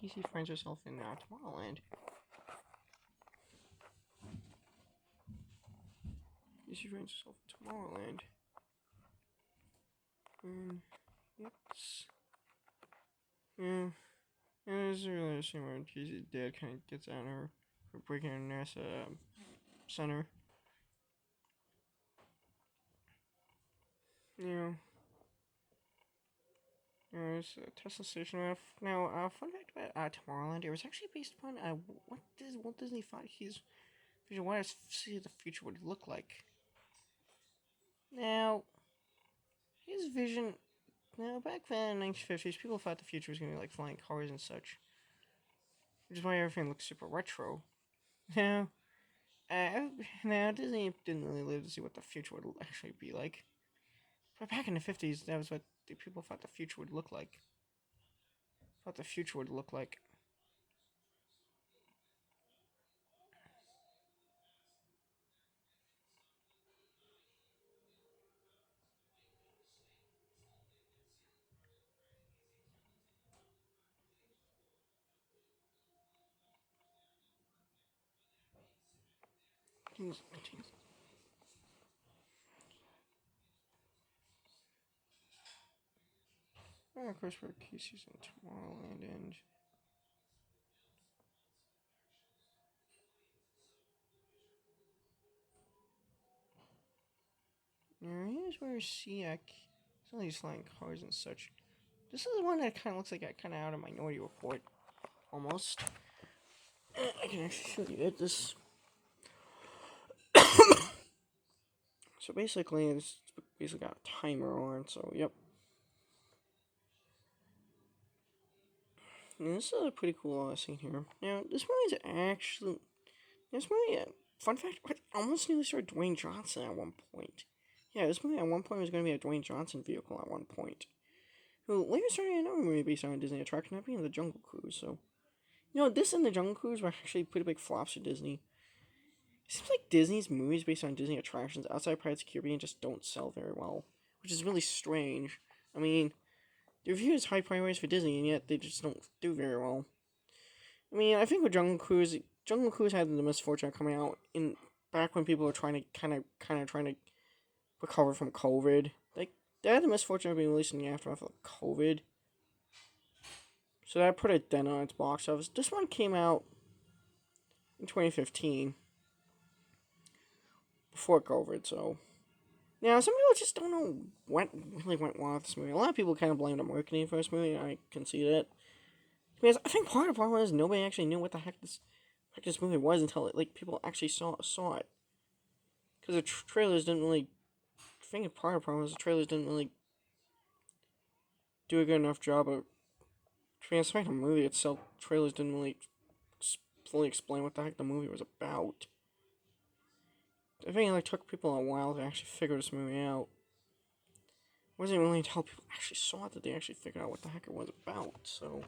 Casey finds herself in Tomorrowland. Casey finds herself in Tomorrowland. And it's... Yeah. And it's really a scene where Casey's dad kind of gets at her for breaking her NASA center. Yeah. It's a Tesla station. Now, fun fact about Tomorrowland, it was actually based upon Walt Disney thought his vision, what the future would look like. Now, his vision, back then in the 1950s, people thought the future was going to be like flying cars and such, which is why everything looks super retro. Now, Disney didn't really live to see what the future would actually be like. But back in the 50s, that was what the people thought the future would look like. Of course, we're Casey's in Tomorrowland, and here's where you see some of these flying cars and such. This is one that kind of looks like kind of out of Minority Report, almost. I can actually show you it. This. So basically, it's basically got a timer on. So yep. And this is a pretty cool scene here. Now, this movie's actually... fun fact, I almost nearly started Dwayne Johnson at one point. Yeah, this movie at one point was going to be a Dwayne Johnson vehicle at one point. Who later started another movie based on a Disney attraction, that being The Jungle Cruise, so... this and The Jungle Cruise were actually pretty big flops for Disney. It seems like Disney's movies based on Disney attractions outside Pirates of the Caribbean just don't sell very well, which is really strange. I mean... the review is high priorities for Disney, and yet they just don't do very well. I mean, I think with Jungle Cruise had the misfortune of coming out in back when people were trying to kind of trying to recover from COVID. Like, they had the misfortune of being released in the aftermath of COVID, so that put a dent on its box office. This one came out in 2015, before COVID, so... Now, some people just don't know what really went wrong with this movie. A lot of people kind of blame the marketing for this movie, and I can see that. Because I think part of the problem is nobody actually knew what the heck this movie was until people actually saw it. Because the trailers didn't really... I think part of the problem is the trailers didn't really do a good enough job of... Despite the movie itself, trailers didn't really fully explain what the heck the movie was about. I think it took people a while to actually figure this movie out. It wasn't really until people actually saw it that they actually figured out what the heck it was about, so...